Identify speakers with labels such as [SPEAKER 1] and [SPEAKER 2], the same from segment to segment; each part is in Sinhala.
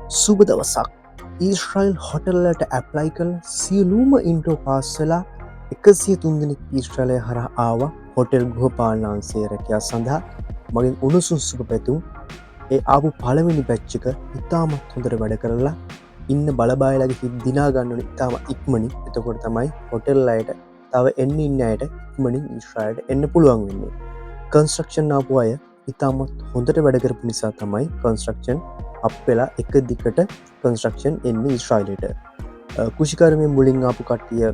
[SPEAKER 1] සුබ දවසක් ඊශ්‍රයිල් හොටල්ලට ඇප්ලයි කළ සියලූම ඉන්ටෝ පාස්සලා 103 දෙනෙක් ඊශ්‍රලය හර ආව හොටෙල් ගෘහපාලනාන්සේ රැකයා සඳහා මගින් උණුසුන්සුක පැතුම් ඒ ආපු පළවෙනි පැච්චික ඉතාමත් හොඳට වැඩ කරලා ඉන්න බලබායලගේ හිත් දිනාගන්නන ඉතාම ඉක්මනි එතකොට තමයි හොටෙල් අයට තව එන්න ඉන්න අයට ඉක්මනින් ඊශ්‍රායට එන්න පුළුවන් වෙන්නේ කන්ස්ට්‍රක්ෂන් ආපු අය ඉතාමත් හොඳට වැඩකරපු නිසා තමයි කන්ස්ට්‍රක්ෂන් අප වෙලා එක දිකට කන්ස්ට්‍රක්ෂන් එන්න ඊශ්‍රයිලට කුෂිකරමය මුලින් ආපු කට්ටිය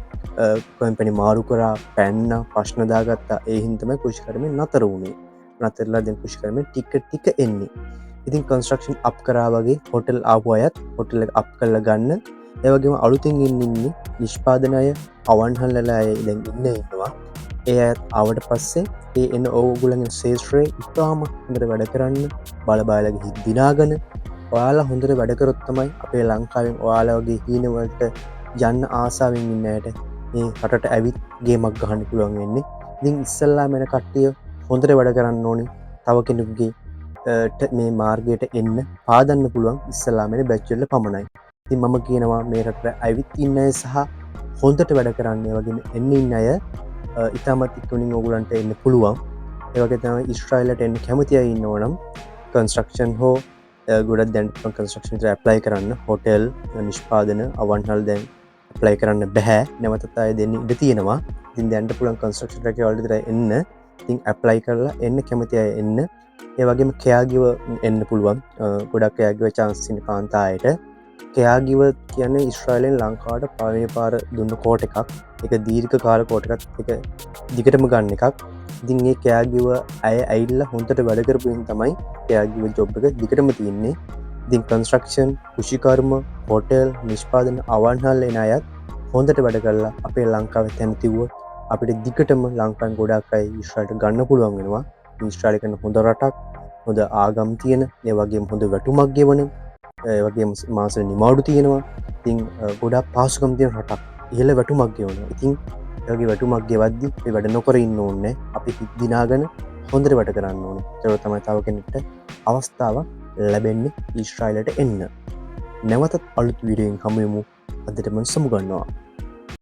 [SPEAKER 1] පැනි මාරු කරා පැන්න ප්‍රශ්නදාගත්තා ඒහින්තම කුෂිකරමය නතර වුණේ නතරලා දැන් කුෂිකරම ටික එන්නේ ඉතින් කන්ස්ට්‍රක්ෂන් අප කරා වගේ හොටල් ආපු අයත් හොටල් අප කල්ල ගන්න ඒවගේම අලුතින් ඉන්නන්නේ නිෂ්පාදනය අවන්හල්ලලා අය දැන් ඉන්න ඉන්නවා ඒ අත් ආවට පස්සේ ඒ එන්න ඕගුලන් ශේෂත්‍රයේ ඉතාම හොඳට වැඩ කරන්න බලබාලගේ හිත් දිනාගන ඔයාලා හොඳට වැඩකරොත්තමයි අපේ ලංකාවෙන් ඔයාලා වගේ හීනවලට යන්න ආසාාවෙන් ඉන්නයට මේ හටට ඇවිත් ගේමක් ගහන්න පුළුවන් වෙන්නේ ඉතින් ඉස්සල්ලා මෙන කට්ටිය හොඳට වැඩ කරන්න ඕනි තව කෙනෙකුගේ මේ මාර්ගයට එන්න පාදන්න පුළුවන් ඉස්සල්ලාමෙන බැච්චල්ල පමණයි ති මම කියනවා මේරට ඇවිත් ඉන්න සහ හොඳට වැඩ කරන්නේ වගෙන එන්න ඉන්න අය ඉතාමත් ඉක්තුනින් ඔගුලන්ට එන්න පුළුවන් ඒවගේ තම ඉස්ට්‍රයිලට එන්න කැමතිය ඉන්න ඕනම් කන්ස්ට්‍රක්ෂන් හෝ ගොඩ දැන් කන්ස්ට්‍රක්ෂන්ට ඇප්ලයි කරන්න හොටෙල් නිෂ්පාදන අවන්හල් දැන් ප්ලයි කරන්න බැහැ නැවතත් අය දෙන්න ඉඩ තියෙනවා ඉතින් දැන්ට පුළන් කන්ස්ට්‍රක්ෂන් රැක වලතර එන්න ඉතින් ඇප්ලයි කරලා එන්න කැමති අය එන්න ඒවගේම කයාගිව එන්න පුළුවන් ගොඩක් යාගව චාන්සින කාන්තායට කයාගිව කියන ඉස්්‍රයිලෙන් ලංකාට පාලනය පාර දුන්න කෝට එකක් එක දීර්ඝ කාල කෝටකත් එක දිගටම ගන්න එකක් ඉතින්ගේ කයාගිව අය ඇයිල්ල හොන්තට වැඩකරපුින් තමයි කයාගිව ජොබ් එක දිගටම තියන්නේ ඉතින් කන්ස්ට්‍රක්ෂන් කුෂිකර්ම හොටෙල් නිෂ්පාදන අවන්හල් එන අයත් හොඳට වැඩ කරලා අපේ ලංකාව තැමතිවුව අපිට දිගටම ලංකාන් ගොඩාක්යි ඉස්්‍රයිට ගන්න පුළුවන් වෙනවා ඉස්ට්‍රාලිකන හොඳ රටක් හොඳ ආගම් තියෙන ඒවගේ හොඳ වැටුමක් ගෙවන වගේ මාස නිමවඩු තියෙනවා ඉතින් ගොඩා පාසුකම් තියෙන රටක් ඉහල වැටුමක් ගෙවන ඉතින් ඒගේ වැටුමක් ගෙවද්දි වැඩ නොකර ඉන්න ඕන්න අපි දිනාගන හොඳට වැඩ කරන්න ඕන තව තමයි තව කෙනෙක්ට අවස්ථාවක් ලැබෙන්නේ ඊශ්‍රයිලට එන්න නැවතත් අලුත් විඩියෙන් හමුයමු අදටම සමුගන්නවා